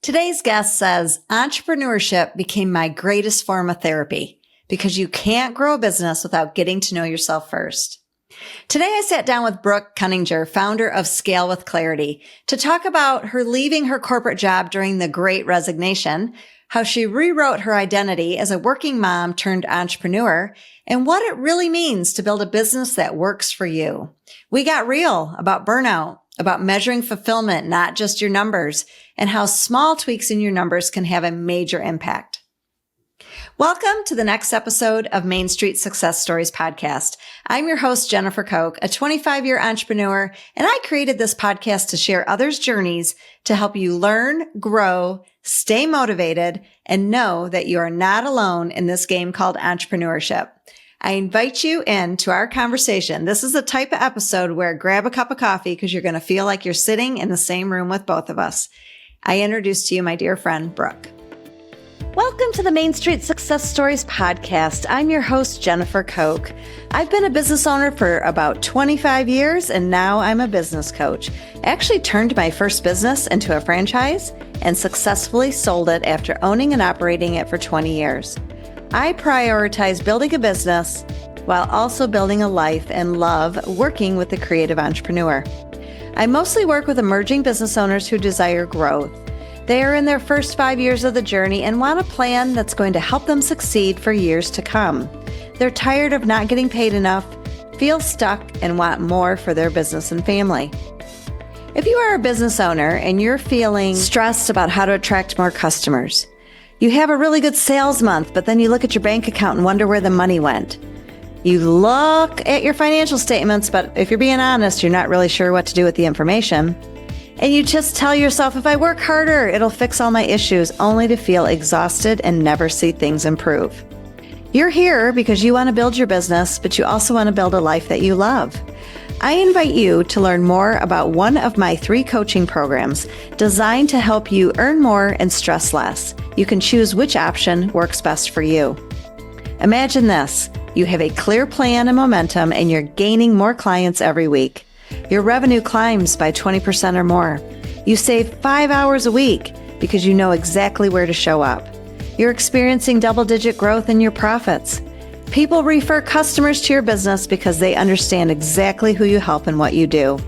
Today's guest says, entrepreneurship became my greatest form of therapy because you can't grow a business without getting to know yourself first. Today, I sat down with Brooke Koeninger, founder of Scale with Clarity, to talk about her leaving her corporate job during the Great Resignation, how she rewrote her identity as a working mom turned entrepreneur, and what it really means to build a business that works for you. We got real about burnout, about measuring fulfillment, not just your numbers, and how small tweaks in your numbers can have a major impact. Welcome to the next episode of Main Street Success Stories podcast. I'm your host, Jennifer Kok, a 25-year entrepreneur, and I created this podcast to share others' journeys to help you learn, grow, stay motivated, and know that you are not alone in this game called entrepreneurship. I invite you into our conversation. This is the type of episode where grab a cup of coffee because you're going to feel like you're sitting in the same room with both of us. I introduce to you my dear friend, Brooke. Welcome to the Main Street Success Stories podcast. I'm your host, Jennifer Kok. I've been a business owner for about 25 years, and now I'm a business coach. I actually turned my first business into a franchise and successfully sold it after owning and operating it for 20 years. I prioritize building a business while also building a life and love working with the creative entrepreneur. I mostly work with emerging business owners who desire growth. They are in their first 5 years of the journey and want a plan that's going to help them succeed for years to come. They're tired of not getting paid enough, feel stuck, and want more for their business and family. If you are a business owner and you're feeling stressed about how to attract more customers, you have a really good sales month, but then you look at your bank account and wonder where the money went. You look at your financial statements, but if you're being honest, you're not really sure what to do with the information. And you just tell yourself, if I work harder, it'll fix all my issues, only to feel exhausted and never see things improve. You're here because you want to build your business, but you also want to build a life that you love. I invite you to learn more about one of my 3 coaching programs designed to help you earn more and stress less. You can choose which option works best for you. Imagine this. You have a clear plan and momentum, and you're gaining more clients every week. Your revenue climbs by 20% or more. You save 5 hours a week because you know exactly where to show up. You're experiencing double-digit growth in your profits. People refer customers to your business because they understand exactly who you help and what you do.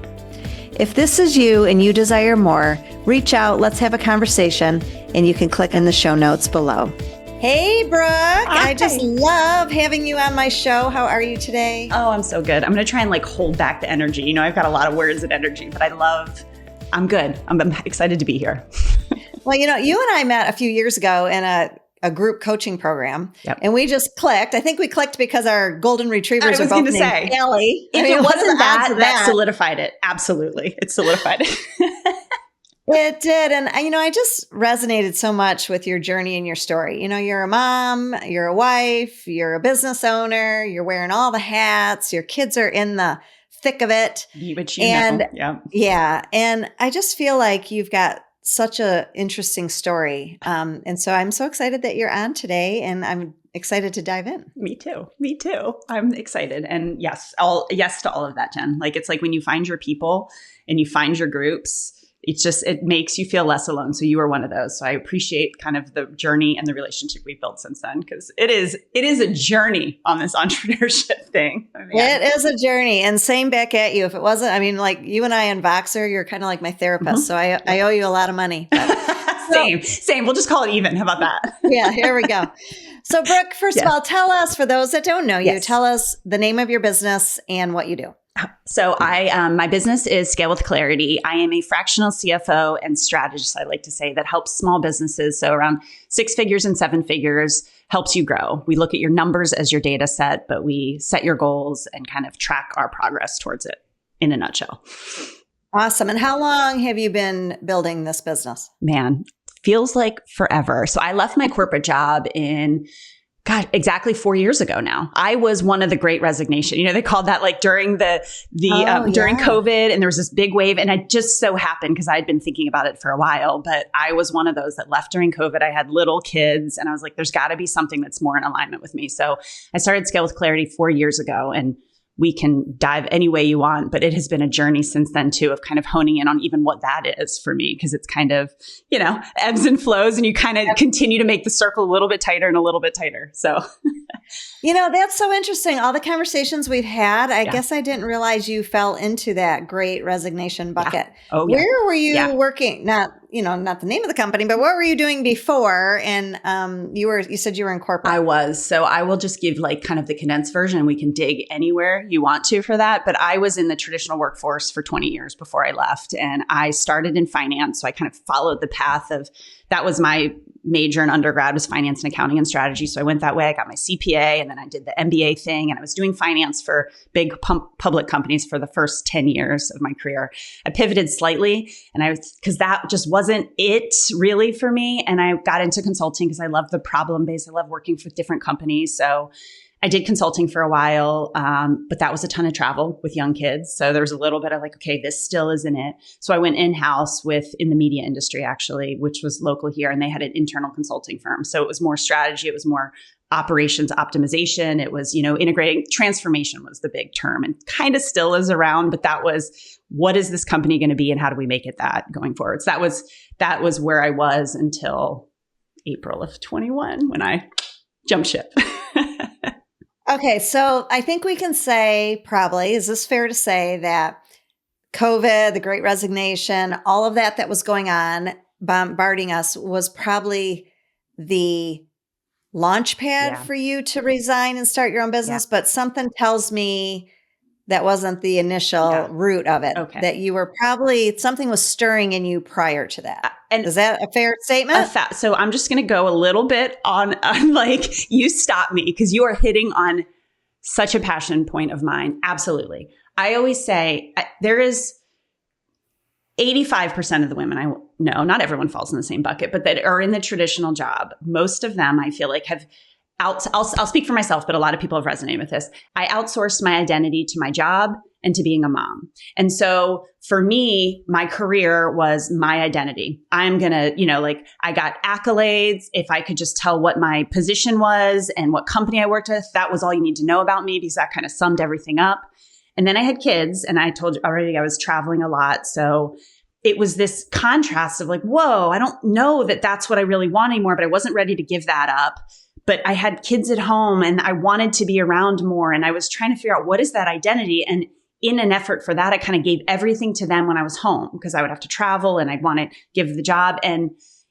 If this is you and you desire more, reach out, let's have a conversation, and you can click in the show notes below. Hey, Brooke. Hi. I just love having you on my show. How are you today? Oh, I'm so good. I'm going to try and hold back the energy. You know, I've got a lot of words and energy, but I'm good. I'm excited to be here. Well, you know, you and I met a few years ago in a group coaching program, and we just clicked. I think we clicked because our golden retrievers are both named Allie. If it wasn't that solidified it. Absolutely. It solidified it. It did. And, I just resonated so much with your journey and your story. You know, you're a mom, you're a wife, you're a business owner, you're wearing all the hats, your kids are in the thick of it. Which you know. Yeah. And I just feel like you've got such an interesting story. And so I'm so excited that you're on today, and I'm excited to dive in. Me too. I'm excited. And yes to all of that, Jen. It's like when you find your people and you find your groups, it makes you feel less alone. So you are one of those. So I appreciate kind of the journey and the relationship we've built since then, because it is a journey on this entrepreneurship thing. It is a journey, and same back at you. If it wasn't, you and I in Voxer, you're kind of like my therapist. Mm-hmm. So I owe you a lot of money. Same. We'll just call it even. How about that? Yeah, here we go. So Brooke, first of all, tell us, for those that don't know you, tell us the name of your business and what you do. So my business is Scale with Clarity. I am a fractional CFO and strategist, I like to say, that helps small businesses. So around 6 figures and 7 figures, helps you grow. We look at your numbers as your data set, but we set your goals and kind of track our progress towards it in a nutshell. Awesome. And how long have you been building this business? Man, feels like forever. So I left my corporate job in exactly 4 years ago now. I was one of the Great Resignation. You know, they called that during during COVID, and there was this big wave. And it just so happened, because I'd been thinking about it for a while, but I was one of those that left during COVID. I had little kids, and I was like, there's got to be something that's more in alignment with me. So I started Scale with Clarity 4 years ago, and we can dive any way you want. But it has been a journey since then too, of kind of honing in on even what that is for me, because it's kind of, ebbs and flows, and you kind of continue to make the circle a little bit tighter and a little bit tighter. So, that's so interesting. All the conversations we've had, I guess I didn't realize you fell into that great resignation bucket. Yeah. Oh, Where were you working? Not the name of the company, but what were you doing before? And you said you were in corporate. I was. So I will just give like kind of the condensed version, and we can dig anywhere you want to for that. But I was in the traditional workforce for 20 years before I left, and I started in finance. So I kind of followed the path of, that was my major in undergrad, was finance and accounting and strategy. So I went that way. I got my CPA, and then I did the MBA thing, and I was doing finance for big public companies for the first 10 years of my career. I pivoted slightly, and because that just wasn't it really for me. And I got into consulting because I love the problem base. I love working for different companies. So I did consulting for a while, but that was a ton of travel with young kids. So there was a little bit of like, okay, this still isn't it. So I went in-house in the media industry, actually, which was local here. And they had an internal consulting firm. So it was more strategy. It was more operations optimization. It was, integrating. Transformation was the big term, and kind of still is around. But that was, what is this company going to be, and how do we make it that going forward? So that was where I was until April of 21, when I jumped ship. Okay, so I think we can say probably, is this fair to say that COVID, the Great Resignation, all of that was going on, bombarding us, was probably the launch pad for you to resign and start your own business, but something tells me that wasn't the initial root of it, that you were probably, something was stirring in you prior to that. And is that a fair statement? So I'm just going to go a little bit on like, you stop me, because you are hitting on such a passion point of mine. Absolutely. I always say there is 85% of the women I know, not everyone falls in the same bucket, but that are in the traditional job. Most of them, I feel like, have I'll speak for myself, but a lot of people have resonated with this. I outsourced my identity to my job and to being a mom. And so for me, my career was my identity. I'm going to, I got accolades. If I could just tell what my position was and what company I worked with, that was all you need to know about me, because that kind of summed everything up. And then I had kids, and I told you already I was traveling a lot. So it was this contrast of like, whoa, I don't know that that's what I really want anymore, but I wasn't ready to give that up. But I had kids at home, and I wanted to be around more. And I was trying to figure out, what is that identity? And in an effort for that, I kind of gave everything to them when I was home, because I would have to travel and I'd want to give the job. And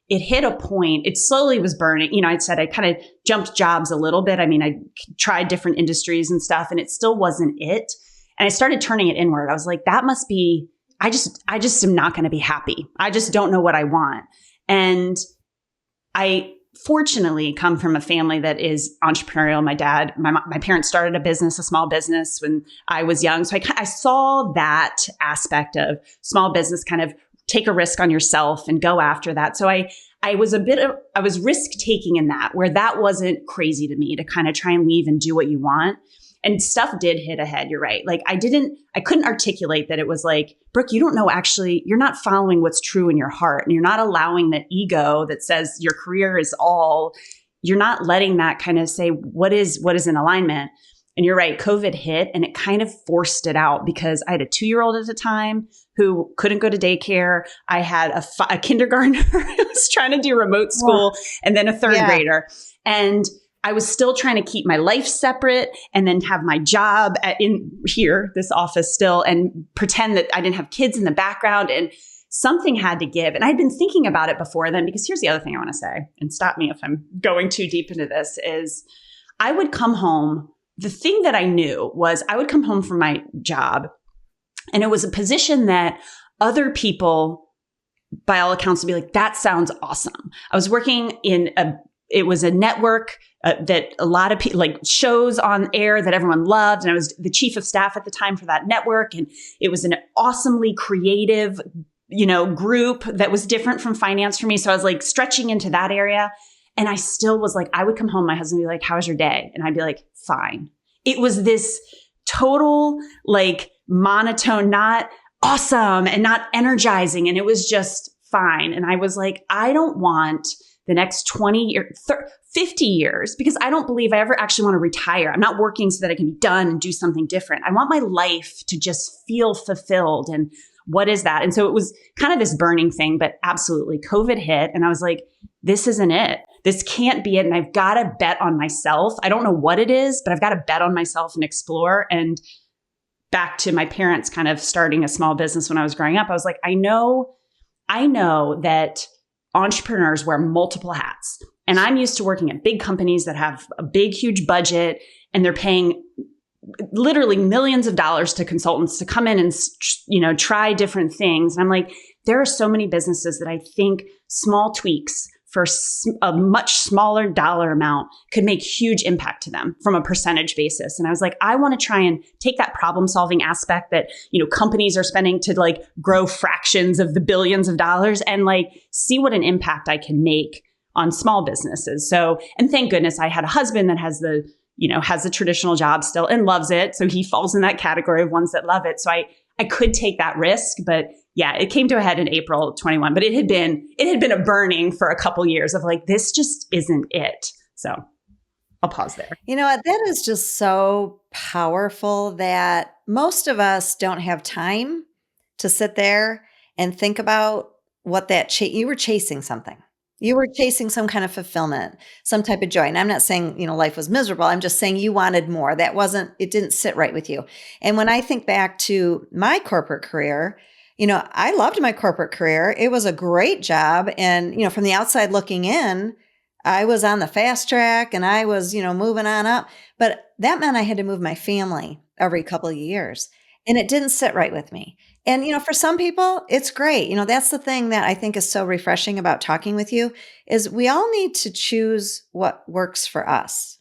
it hit a point, it slowly was burning. I said I kind of jumped jobs a little bit. I mean, I tried different industries and stuff, and it still wasn't it. And I started turning it inward. I was like, that must be, I just am not going to be happy. I just don't know what I want. And I fortunately come from a family that is entrepreneurial. My parents started a small business when I was young. So I saw that aspect of small business, kind of take a risk on yourself and go after that. So I was risk taking in that, where that wasn't crazy to me, to kind of try and leave and do what you want. And stuff did hit ahead. You're right. Like I couldn't articulate that. It was like, Brooke, you don't know, actually, you're not following what's true in your heart, and you're not allowing that ego that says your career is all, you're not letting that kind of say what is in alignment. And you're right. COVID hit, and it kind of forced it out, because I had a 2-year-old at the time who couldn't go to daycare. I had a kindergartner who was trying to do remote school, and then a third grader. And I was still trying to keep my life separate, and then have my job in here, this office still, and pretend that I didn't have kids in the background, and something had to give. And I'd been thinking about it before then, because here's the other thing I want to say, and stop me if I'm going too deep into this, is I would come home. The thing that I knew was I would come home from my job, and it was a position that other people, by all accounts, would be like, that sounds awesome. I was working it was a network that a lot of people, like shows on air that everyone loved. And I was the chief of staff at the time for that network. And it was an awesomely creative, group that was different from finance for me. So I was like stretching into that area. And I still was like, I would come home, my husband would be like, how was your day? And I'd be like, fine. It was this total like monotone, not awesome and not energizing. And it was just fine. And I was like, I don't want the next 20 years, 50 years, because I don't believe I ever actually want to retire. I'm not working so that I can be done and do something different. I want my life to just feel fulfilled. And what is that? And so it was kind of this burning thing, but absolutely COVID hit. And I was like, this isn't it. This can't be it. And I've got to bet on myself. I don't know what it is, but I've got to bet on myself and explore. And back to my parents kind of starting a small business when I was growing up, I was like, I know that entrepreneurs wear multiple hats. And I'm used to working at big companies that have a big, huge budget, and they're paying literally millions of dollars to consultants to come in and, try different things. And I'm like, there are so many businesses that I think small tweaks for a much smaller dollar amount could make huge impact to them from a percentage basis. And I was like, I want to try and take that problem solving aspect that, companies are spending to like grow fractions of the billions of dollars and like see what an impact I can make on small businesses. So, and thank goodness I had a husband that has the traditional job still and loves it. So he falls in that category of ones that love it. So I could take that risk, but yeah, it came to a head in April 21, but it had been a burning for a couple years of like, this just isn't it. So I'll pause there. You know what? That is just so powerful that most of us don't have time to sit there and think about what you were chasing something. You were chasing some kind of fulfillment, some type of joy. And I'm not saying, life was miserable. I'm just saying you wanted more. It didn't sit right with you. And when I think back to my corporate career, I loved my corporate career. It was a great job. And, from the outside looking in, I was on the fast track and I was, moving on up. But that meant I had to move my family every couple of years. And it didn't sit right with me. And, for some people, it's great. That's the thing that I think is so refreshing about talking with you is we all need to choose what works for us.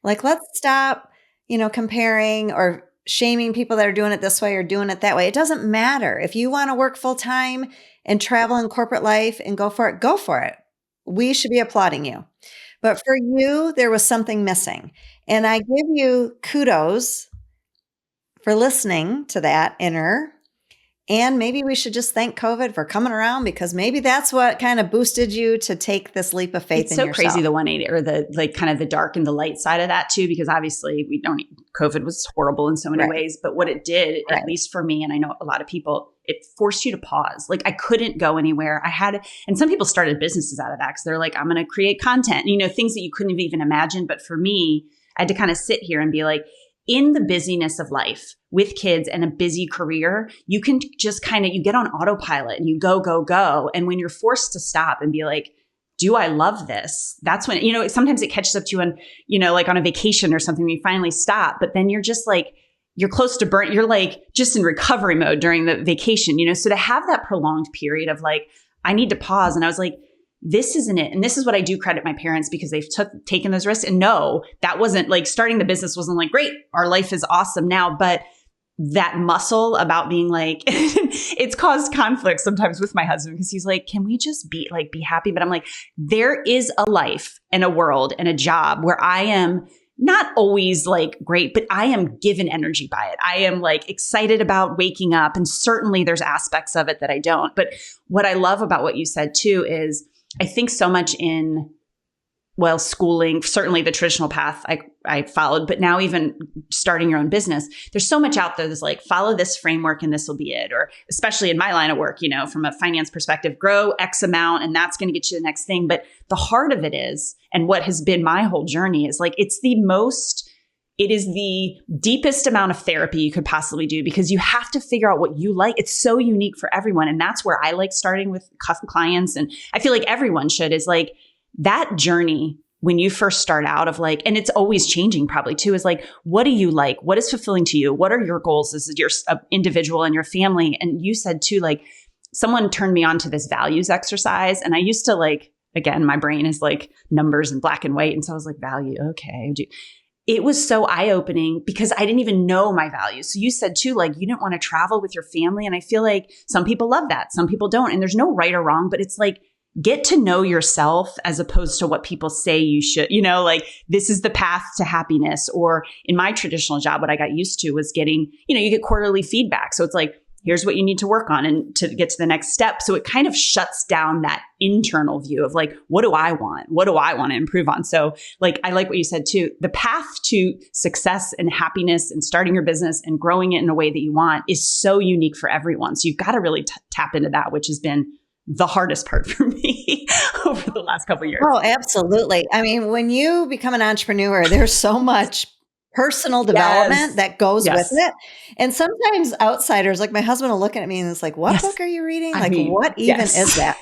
Like, let's stop, comparing or shaming people that are doing it this way or doing it that way. It doesn't matter. If you want to work full time and travel in corporate life and go for it, go for it. We should be applauding you. But for you, there was something missing. And I give you kudos for listening to that inner. And maybe we should just thank COVID for coming around because maybe that's what kind of boosted you to take this leap of faith in yourself. It's so crazy, the 180 or the like kind of the dark and the light side of that too, because obviously COVID was horrible in so many ways, but what it did, at least for me, and I know a lot of people, it forced you to pause. Like I couldn't go anywhere. And some people started businesses out of that because they're like, I'm going to create content, things that you couldn't have even imagined. But for me, I had to kind of sit here and be like, in the busyness of life with kids and a busy career, you can just you get on autopilot and you go, go, go. And when you're forced to stop and be like, do I love this? That's when, sometimes it catches up to you on, like on a vacation or something, you finally stop, but then you're just like, you're close to burnt. You're like just in recovery mode during the vacation, so to have that prolonged period of like, I need to pause. And I was like, this isn't it. And this is what I do credit my parents because they've taken those risks. And no, that wasn't like starting the business wasn't like, great, our life is awesome now. But that muscle about being like, it's caused conflict sometimes with my husband because he's like, can we just be happy? But I'm like, there is a life and a world and a job where I am not always like great, but I am given energy by it. I am like excited about waking up. And certainly there's aspects of it that I don't. But what I love about what you said too is I think so much in, schooling, certainly the traditional path I followed, but now even starting your own business, there's so much out there that's like, follow this framework and this will be it. Or especially in my line of work, from a finance perspective, grow X amount and that's going to get you the next thing. But the heart of it is, and what has been my whole journey is like, it is the deepest amount of therapy you could possibly do because you have to figure out what you like. It's so unique for everyone. And that's where I like starting with clients. And I feel like everyone should is like that journey when you first start out of like, and it's always changing probably too, is like, what do you like? What is fulfilling to you? What are your goals as your individual and your family? And you said too, like someone turned me on to this values exercise. And I used to like, again, my brain is like numbers and black and white. And so I was like, value. Okay. It was so eye-opening because I didn't even know my values. So you said too, like you didn't want to travel with your family. And I feel like some people love that. Some people don't. And there's no right or wrong, but it's like, get to know yourself as opposed to what people say you should, like this is the path to happiness. Or in my traditional job, what I got used to was getting, you get quarterly feedback. So it's like, here's what you need to work on and to get to the next step. So it kind of shuts down that internal view of like, what do I want? What do I want to improve on? So like, I like what you said too. The path to success and happiness and starting your business and growing it in a way that you want is so unique for everyone. So you've got to really tap into that, which has been the hardest part for me over the last couple of years. Oh, absolutely. I mean, when you become an entrepreneur, there's so much personal development that goes with it. And sometimes outsiders, like my husband will look at me and it's like, what book are you reading? What even is that?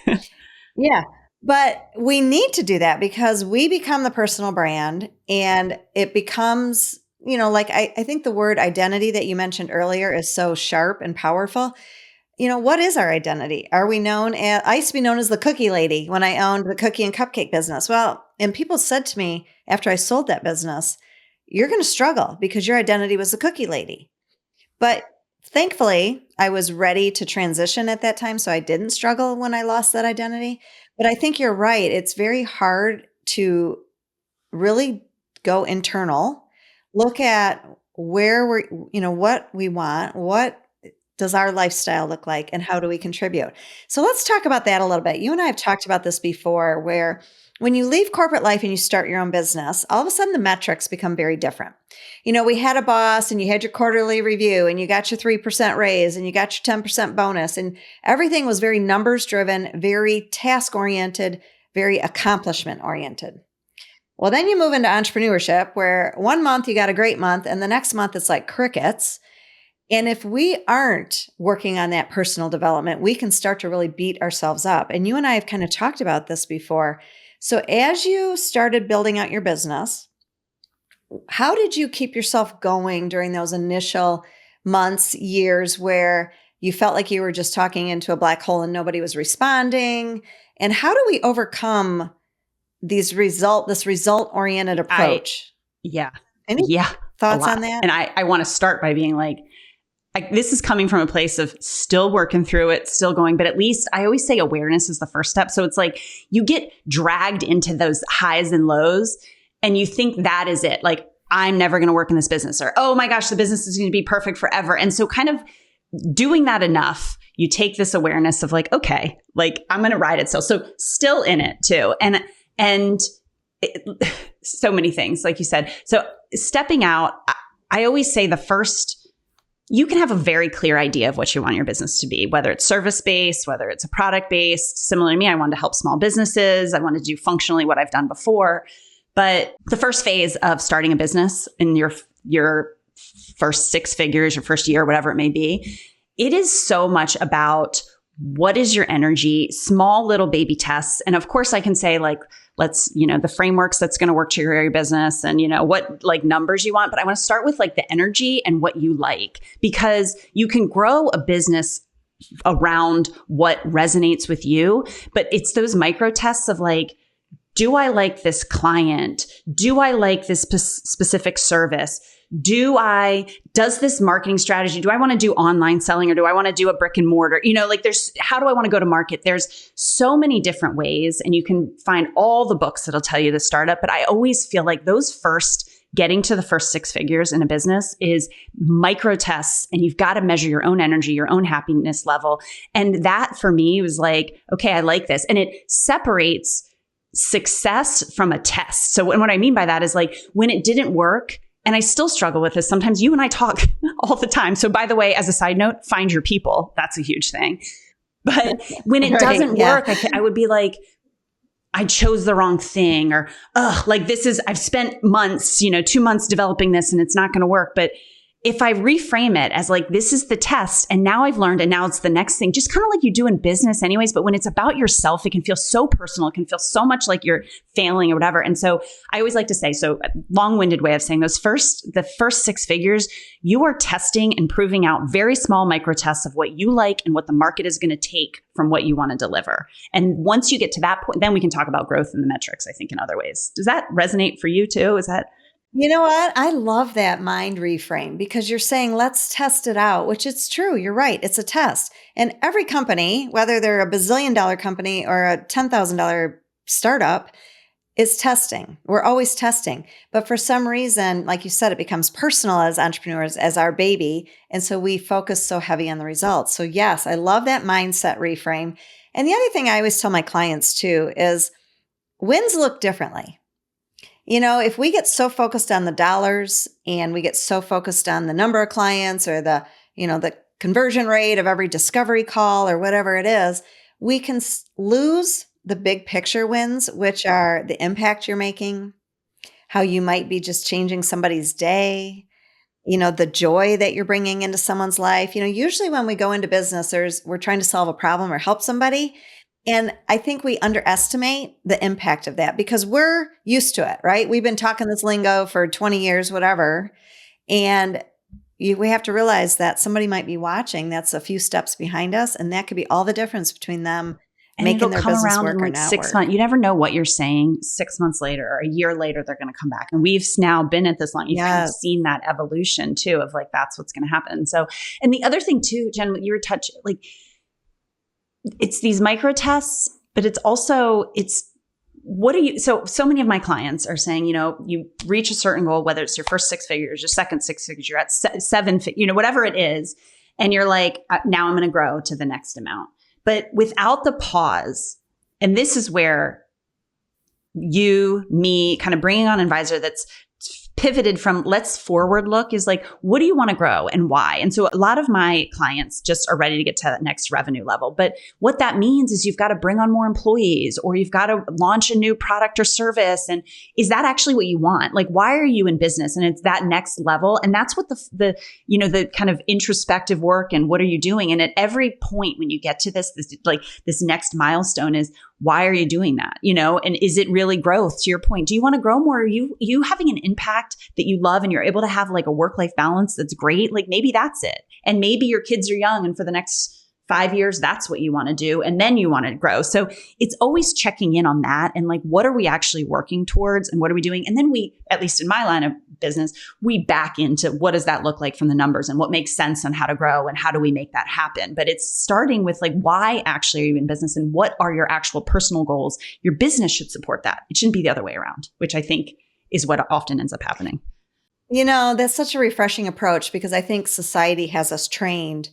Yeah. But we need to do that because we become the personal brand and it becomes, like I think the word identity that you mentioned earlier is so sharp and powerful. What is our identity? Are we known as, I used to be known as the cookie lady when I owned the cookie and cupcake business. Well, and people said to me after I sold that business, you're going to struggle because your identity was the cookie lady. But thankfully, I was ready to transition at that time. So I didn't struggle when I lost that identity. But I think you're right. It's very hard to really go internal, look at where what we want, what does our lifestyle look like, and how do we contribute? So let's talk about that a little bit. You and I have talked about this before, where when you leave corporate life and you start your own business, all of a sudden the metrics become very different. We had a boss and you had your quarterly review and you got your 3% raise and you got your 10% bonus and everything was very numbers driven, very task oriented, very accomplishment oriented. Well, then you move into entrepreneurship where 1 month you got a great month and the next month it's like crickets. And if we aren't working on that personal development, we can start to really beat ourselves up. And you and I have kind of talked about this before. So as you started building out your business, how did you keep yourself going during those initial months, years where you felt like you were just talking into a black hole and nobody was responding? And how do we overcome this result-oriented approach? Any thoughts on that? And I want to start by being like, this is coming from a place of still working through it, still going, but at least I always say awareness is the first step. So it's like you get dragged into those highs and lows and you think that is it. Like, I'm never going to work in this business, or, oh my gosh, the business is going to be perfect forever. And so kind of doing that enough, you take this awareness of like, okay, like I'm going to ride it still. So still in it too. And so many things, like you said. So stepping out, I always say you can have a very clear idea of what you want your business to be, whether it's service-based, whether it's a product-based. Similar to me, I wanted to help small businesses. I wanted to do functionally what I've done before. But the first phase of starting a business in your first 6 figures, your first year, whatever it may be, it is so much about what is your energy, small little baby tests. And of course, I can say like, let's, the frameworks that's going to work to your business and, what like numbers you want. But I want to start with like the energy and what you like, because you can grow a business around what resonates with you. But it's those micro tests of like, do I like this client? Do I like this specific service? Does this marketing strategy, do I want to do online selling or do I want to do a brick and mortar? How do I want to go to market? There's so many different ways and you can find all the books that'll tell you to start up. But I always feel like getting to the first 6 figures in a business is micro tests and you've got to measure your own energy, your own happiness level. And that for me was like, okay, I like this. And it separates success from a test. So what I mean by that is like when it didn't work, and I still struggle with this. Sometimes you and I talk all the time. So by the way, as a side note, find your people. That's a huge thing. But when it doesn't work, I would be like, I chose the wrong thing, or, I've spent months, 2 months developing this and it's not going to work. But if I reframe it as like, this is the test and now I've learned and now it's the next thing, just kind of like you do in business anyways. But when it's about yourself, it can feel so personal. It can feel so much like you're failing or whatever. And so I always like to say, so a long-winded way of saying the first 6 figures, you are testing and proving out very small micro tests of what you like and what the market is going to take from what you want to deliver. And once you get to that point, then we can talk about growth in the metrics, I think, in other ways. Does that resonate for you too? Is that... You know what? I love that mind reframe because you're saying, let's test it out, which it's true. You're right. It's a test. And every company, whether they're a $1 bazillion company or a $10,000 startup, is testing. We're always testing. But for some reason, like you said, it becomes personal as entrepreneurs, as our baby. And so we focus so heavy on the results. So yes, I love that mindset reframe. And the other thing I always tell my clients too is wins look differently. If we get so focused on the dollars and we get so focused on the number of clients or the conversion rate of every discovery call or whatever it is, we can lose the big picture wins, which are the impact you're making, how you might be just changing somebody's day, the joy that you're bringing into someone's life. Usually when we go into business, we're trying to solve a problem or help somebody. And I think we underestimate the impact of that because we're used to it, right? We've been talking this lingo for 20 years, whatever. And we have to realize that somebody might be watching that's a few steps behind us. And that could be all the difference between them and making their business around work in or like not 6 work. months. You never know what you're saying 6 months later or a year later, they're going to come back. And we've now been at this long. You've kind of seen that evolution too of like, that's what's going to happen. So, and the other thing too, Jen, you were touching, like, it's these micro tests, but it's also, so many of my clients are saying, you reach a certain goal, whether it's your first 6 figures, your second 6 figures, you're at 7, whatever it is. And you're like, now I'm going to grow to the next amount. But without the pause, and this is where me kind of bringing on an advisor that's pivoted from let's forward look is like, what do you want to grow and why? And so a lot of my clients just are ready to get to that next revenue level. But what that means is you've got to bring on more employees or you've got to launch a new product or service. And is that actually what you want? Like, why are you in business? And it's that next level. And that's what the kind of introspective work and what are you doing? And at every point when you get to this next milestone is, why are you doing that? And is it really growth? To your point, do you want to grow more? Are you having an impact that you love and you're able to have like a work-life balance that's great? Like maybe that's it. And maybe your kids are young and for the next 5 years, that's what you want to do. And then you want to grow. So it's always checking in on that. And like, what are we actually working towards and what are we doing? And then we, at least in my line of business, we back into what does that look like from the numbers and what makes sense on how to grow and how do we make that happen? But it's starting with like, why actually are you in business and what are your actual personal goals? Your business should support that. It shouldn't be the other way around, which I think is what often ends up happening. That's such a refreshing approach because I think society has us trained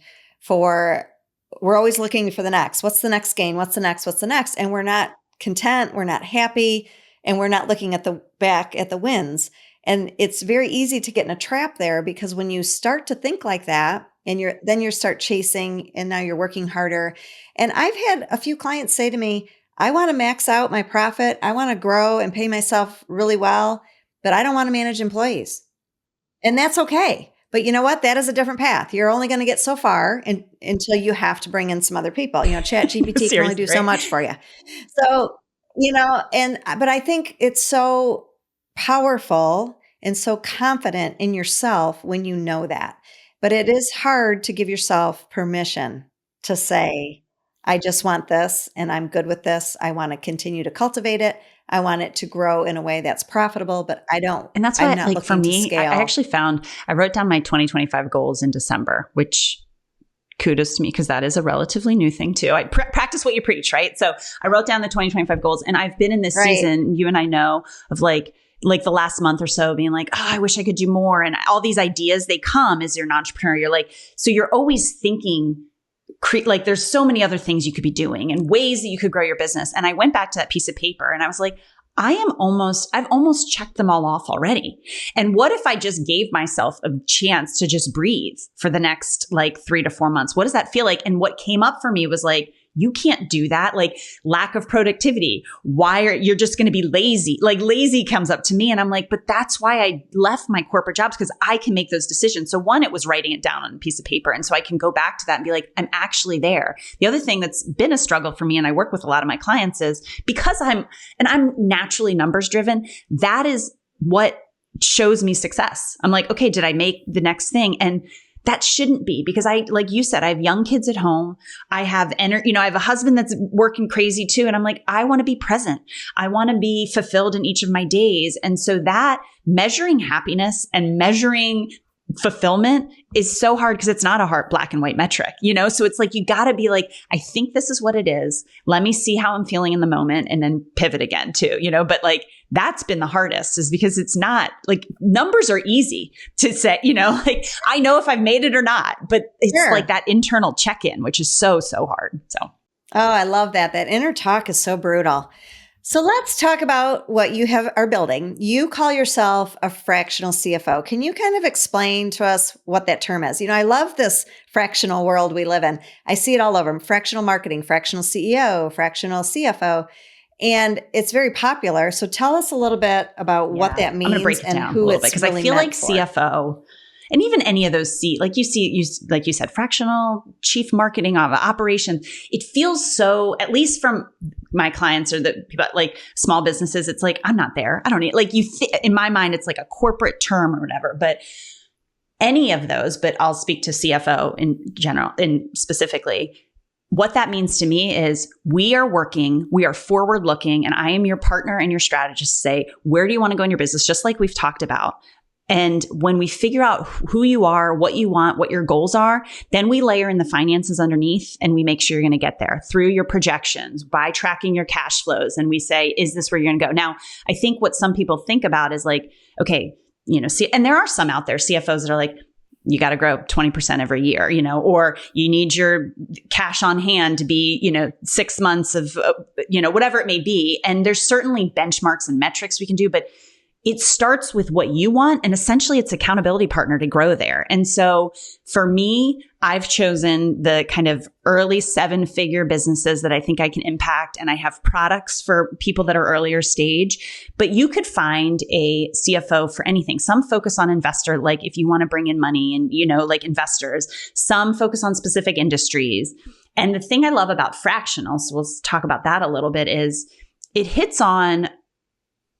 we're always looking for the next. What's the next gain? What's the next? What's the next? And we're not content. We're not happy. And we're not looking at the back at the wins. And it's very easy to get in a trap there because when you start to think like that and you start chasing and now you're working harder. And I've had a few clients say to me, I want to max out my profit. I want to grow and pay myself really well, but I don't want to manage employees. And that's okay. But you know what? That is a different path. You're only going to get so far until you have to bring in some other people. ChatGPT can only do so much for you. So, but I think it's so powerful and so confident in yourself when you know that. But it is hard to give yourself permission to say, I just want this and I'm good with this. I want to continue to cultivate it. I want it to grow in a way that's profitable, but I don't. And that's why, like for me, I actually I wrote down my 2025 goals in December, which kudos to me because that is a relatively new thing too. I practice what you preach, right? So I wrote down the 2025 goals and I've been in this season, you and I know, of like the last month or so being like, oh, I wish I could do more. And all these ideas, they come as you're an entrepreneur. You're like, so you're always thinking, like there's so many other things you could be doing and ways that you could grow your business. And I went back to that piece of paper and I was like, I've almost checked them all off already. And what if I just gave myself a chance to just breathe for the next like 3 to 4 months? What does that feel like? And what came up for me was like, you can't do that. Like lack of productivity. You're just going to be lazy? Like lazy comes up to me and I'm like, but that's why I left my corporate jobs because I can make those decisions. So one, it was writing it down on a piece of paper. And so I can go back to that and be like, I'm actually there. The other thing that's been a struggle for me, and I work with a lot of my clients, is because I'm naturally numbers driven, that is what shows me success. I'm like, okay, did I make the next thing? And that shouldn't be, because like you said, I have young kids at home. I have I have a husband that's working crazy too. And I'm like, I want to be present. I want to be fulfilled in each of my days. And so that measuring happiness and measuring fulfillment is so hard because it's not a hard black and white metric, So it's like, you got to be like, I think this is what it is. Let me see how I'm feeling in the moment and then pivot again too, But like, that's been the hardest, is because it's not like, numbers are easy to say, like I know if I've made it or not, but it's like that internal check-in, which is so hard. So. Oh, I love that. That inner talk is so brutal. So let's talk about what you are building. You call yourself a fractional CFO. Can you kind of explain to us what that term is? I love this fractional world we live in. I see it all over. Fractional marketing, fractional CEO, fractional CFO, and it's very popular. So tell us a little bit about what that means. I'm going to break it down a little bit, because I feel like CFO, and even any of those like you said, fractional chief marketing operation, it feels so, at least from my clients or the people like small businesses, it's like, I'm not there. I don't need, like in my mind, it's like a corporate term or whatever, but any of those, but I'll speak to CFO in general and specifically. What that means to me is we are forward looking, and I am your partner and your strategist to say, where do you want to go in your business? Just like we've talked about. And when we figure out who you are, what you want, what your goals are, then we layer in the finances underneath, and we make sure you're going to get there through your projections, by tracking your cash flows. And we say, is this where you're going to go? Now, I think what some people think about is like, okay, see, and there are some out there, CFOs that are like, you got to grow 20% every year, or you need your cash on hand to be, 6 months of, whatever it may be. And there's certainly benchmarks and metrics we can do, but it starts with what you want. And essentially it's accountability partner to grow there. And so for me, I've chosen the kind of early 7-figure businesses that I think I can impact. And I have products for people that are earlier stage, but you could find a CFO for anything. Some focus on investor, like if you want to bring in money and, like investors, some focus on specific industries. And the thing I love about fractional, so we'll talk about that a little bit, is it hits on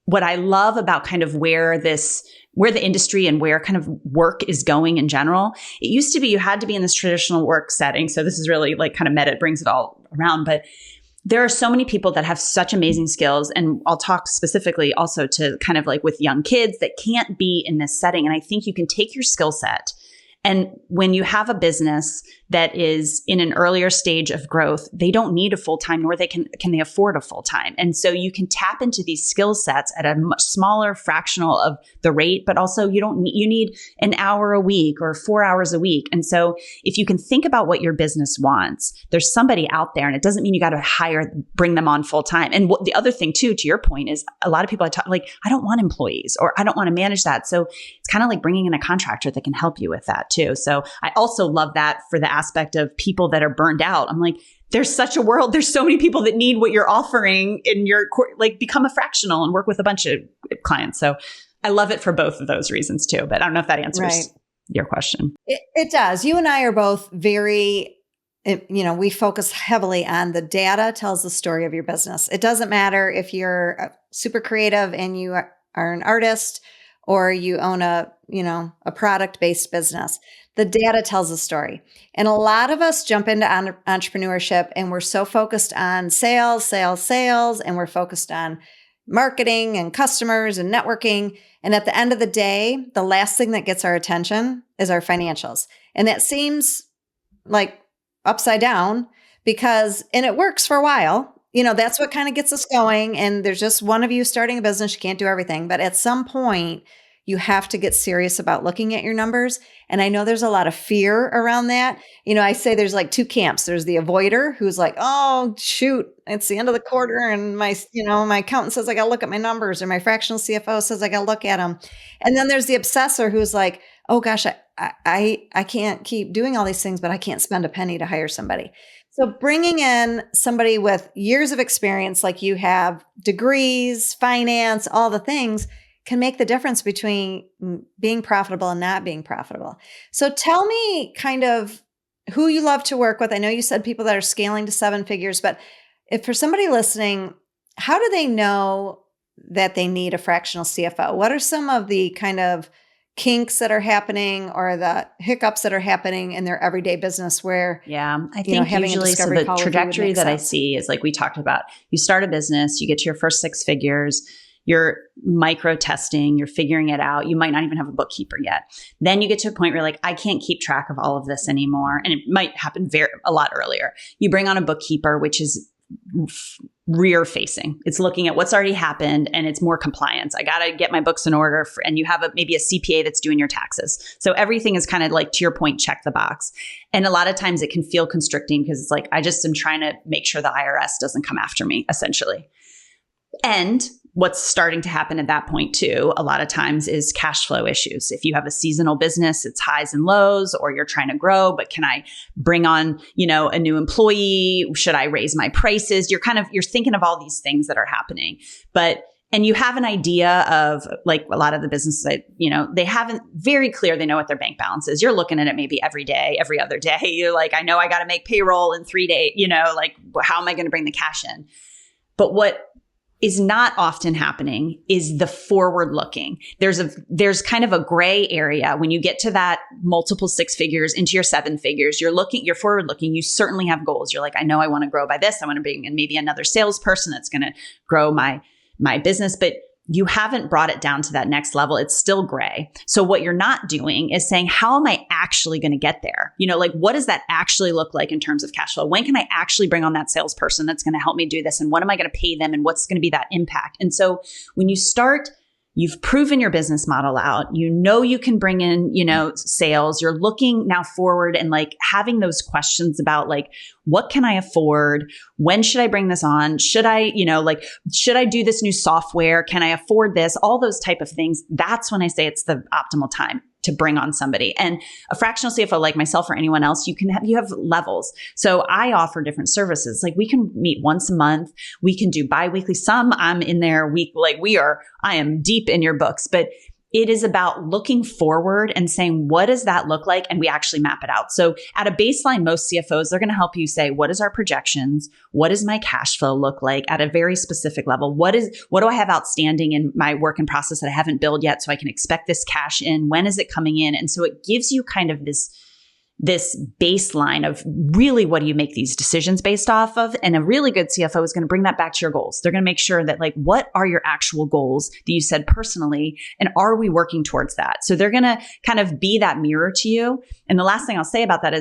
what I love about kind of where the industry and where kind of work is going in general. It used to be you had to be in this traditional work setting. So this is really like kind of meta, it brings it all around. But there are so many people that have such amazing skills. And I'll talk specifically also to kind of like with young kids that can't be in this setting. And I think you can take your skill set. And when you have a business that is in an earlier stage of growth, they don't need a full-time, nor can they afford a full-time. And so you can tap into these skill sets at a much smaller fractional of the rate, but also you need an hour a week or 4 hours a week. And so if you can think about what your business wants, there's somebody out there, and it doesn't mean you got to bring them on full-time. And the other thing too, to your point, is a lot of people I talk, like, I don't want employees, or I don't want to manage that. So it's kind of like bringing in a contractor that can help you with that too. So I also love that for the aspect of people that are burned out. I'm like, there's such a world. There's so many people that need what you're offering in your, like, become a fractional and work with a bunch of clients. So I love it for both of those reasons too. But I don't know if that answers your question. It does. You and I are both very, we focus heavily on the data tells the story of your business. It doesn't matter if you're super creative and you are an artist, or you own a product-based business. The data tells a story. And a lot of us jump into entrepreneurship and we're so focused on sales, and we're focused on marketing and customers and networking. And at the end of the day, the last thing that gets our attention is our financials. And that seems like upside down and it works for a while. That's what kind of gets us going. And there's just one of you starting a business. You can't do everything. But at some point, you have to get serious about looking at your numbers. And I know there's a lot of fear around that. I say there's like two camps. There's the avoider who's like, oh, shoot, it's the end of the quarter. And my accountant says I got to look at my numbers, or my fractional CFO says I got to look at them. And then there's the obsessor who's like, oh gosh, I can't keep doing all these things, but I can't spend a penny to hire somebody. So bringing in somebody with years of experience, like you have, degrees, finance, all the things, can make the difference between being profitable and not being profitable. So tell me kind of who you love to work with. I know you said people that are scaling to 7 figures, but if for somebody listening, how do they know that they need a fractional CFO? What are some of the kind of kinks that are happening, or the hiccups that are happening in their everyday business where, I think usually so the trajectory that I see is like we talked about, you start a business, you get to your first 6 figures, you're micro testing, you're figuring it out. You might not even have a bookkeeper yet. Then you get to a point where you're like, I can't keep track of all of this anymore. And it might happen a lot earlier. You bring on a bookkeeper, which is rear facing. It's looking at what's already happened and it's more compliance. I got to get my books in order and you have maybe a CPA that's doing your taxes. So everything is kind of like, to your point, check the box. And a lot of times it can feel constricting because it's like, I just am trying to make sure the IRS doesn't come after me, essentially. And what's starting to happen at that point too, a lot of times, is cash flow issues. If you have a seasonal business, it's highs and lows, or you're trying to grow, but can I bring on, a new employee? Should I raise my prices? You're thinking of all these things that are happening, and you have an idea of, like, a lot of the businesses that, they haven't very clear, they know what their bank balance is. You're looking at it maybe every day, every other day. You're like, I know I got to make payroll in 3 days, like, how am I going to bring the cash in? But what is not often happening is the forward looking. There's kind of a gray area when you get to that multiple 6 figures into your 7 figures. You're forward looking. You certainly have goals. You're like, I know I want to grow by this. I want to bring in maybe another salesperson that's going to grow my business, but you haven't brought it down to that next level. It's still gray. So what you're not doing is saying, how am I actually going to get there? Like, what does that actually look like in terms of cash flow? When can I actually bring on that salesperson that's going to help me do this? And what am I going to pay them? And what's going to be that impact? And so when you start, you've proven your business model out, you can bring in, sales, you're looking now forward and like having those questions about, like, what can I afford? When should I bring this on? Should I do this new software? Can I afford this? All those type of things. That's when I say it's the optimal time to bring on somebody. And a fractional CFO like myself or anyone else, you have levels. So I offer different services. Like, we can meet once a month. We can do biweekly. Some I'm in there I am deep in your books, but it is about looking forward and saying, what does that look like? And we actually map it out. So at a baseline, most CFOs, they're going to help you say, what is our projections? What does my cash flow look like at a very specific level? What do I have outstanding in my work in process that I haven't billed yet, so I can expect this cash in? When is it coming in? And so it gives you kind of this baseline of really, what do you make these decisions based off of? And a really good CFO is going to bring that back to your goals. They're going to make sure that, like, what are your actual goals that you said personally? And are we working towards that? So they're going to kind of be that mirror to you. And the last thing I'll say about that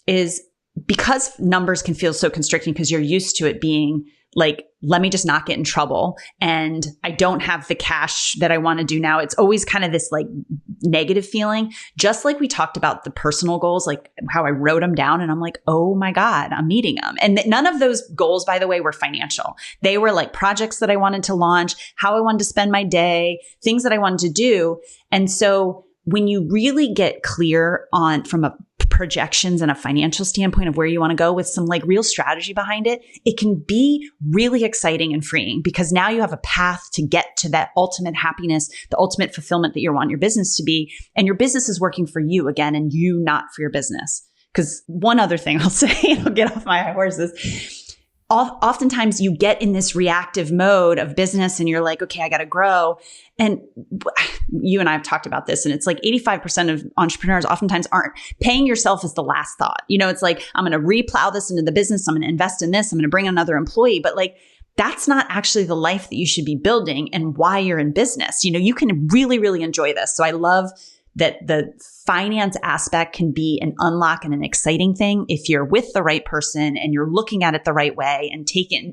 is because numbers can feel so constricting because you're used to it being like, let me just not get in trouble. And I don't have the cash that I want to do now. It's always kind of this like negative feeling, just like we talked about the personal goals, like how I wrote them down and I'm like, oh my God, I'm meeting them. And none of those goals, by the way, were financial. They were like projects that I wanted to launch, how I wanted to spend my day, things that I wanted to do. And so when you really get clear on from a projections and a financial standpoint of where you want to go with some like real strategy behind it, it can be really exciting and freeing because now you have a path to get to that ultimate happiness, the ultimate fulfillment that you want your business to be. And your business is working for you again and you not for your business. Because one other thing I'll say, I'll get off my high horse, is oftentimes you get in this reactive mode of business and you're like, okay, I got to grow. And you and I have talked about this, and it's like 85% of entrepreneurs oftentimes aren't paying yourself as the last thought. It's like, I'm going to replow this into the business. I'm going to invest in this. I'm going to bring another employee. But like, that's not actually the life that you should be building and why you're in business. You can really, really enjoy this. So I love that the finance aspect can be an unlock and an exciting thing if you're with the right person and you're looking at it the right way and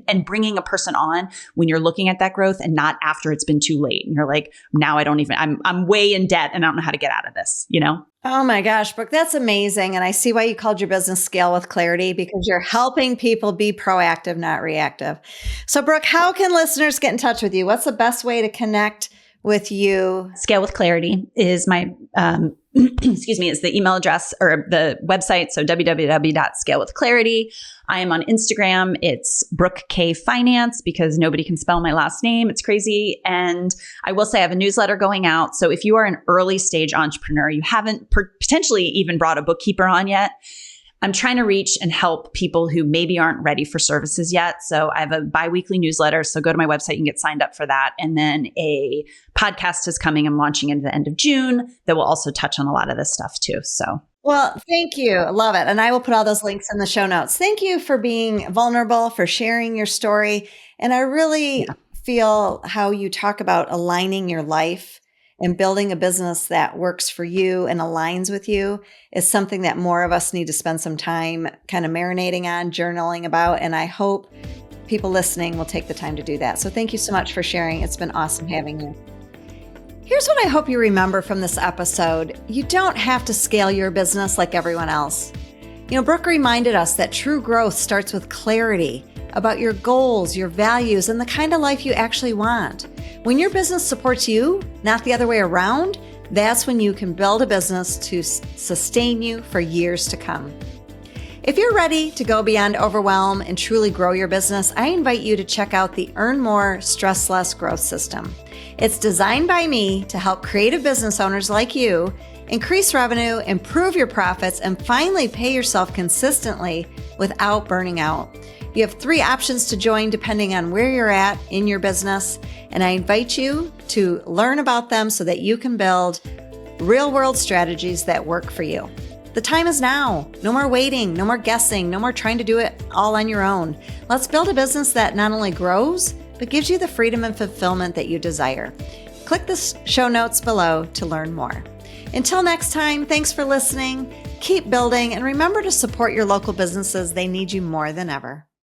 and bringing a person on when you're looking at that growth and not after it's been too late. And you're like, now I'm way in debt and I don't know how to get out of this, Oh my gosh, Brooke, that's amazing. And I see why you called your business Scale with Clarity, because you're helping people be proactive, not reactive. So Brooke, how can listeners get in touch with you? What's the best way to connect with you? Scale with Clarity is my, is the email address or the website. So www.scalewithclarity. I am on Instagram. It's Brooke K Finance because nobody can spell my last name. It's crazy. And I will say I have a newsletter going out. So if you are an early stage entrepreneur, you haven't potentially even brought a bookkeeper on yet, I'm trying to reach and help people who maybe aren't ready for services yet. So I have a biweekly newsletter. So go to my website and get signed up for that. And then a podcast is coming. I'm launching at the end of June that will also touch on a lot of this stuff too. So. Well, thank you. I love it. And I will put all those links in the show notes. Thank you for being vulnerable, for sharing your story. And I really feel how you talk about aligning your life and building a business that works for you and aligns with you is something that more of us need to spend some time kind of marinating on, journaling about. And I hope people listening will take the time to do that. So thank you so much for sharing. It's been awesome having you. Here's what I hope you remember from this episode. You don't have to scale your business like everyone else. Brooke reminded us that true growth starts with clarity about your goals, your values, and the kind of life you actually want. When your business supports you, not the other way around, that's when you can build a business to sustain you for years to come. If you're ready to go beyond overwhelm and truly grow your business, I invite you to check out the Earn More, Stress Less growth system. It's designed by me to help creative business owners like you increase revenue, improve your profits, and finally pay yourself consistently without burning out. You have 3 options to join depending on where you're at in your business, and I invite you to learn about them so that you can build real-world strategies that work for you. The time is now. No more waiting, no more guessing, no more trying to do it all on your own. Let's build a business that not only grows, but gives you the freedom and fulfillment that you desire. Click the show notes below to learn more. Until next time, thanks for listening. Keep building and remember to support your local businesses. They need you more than ever.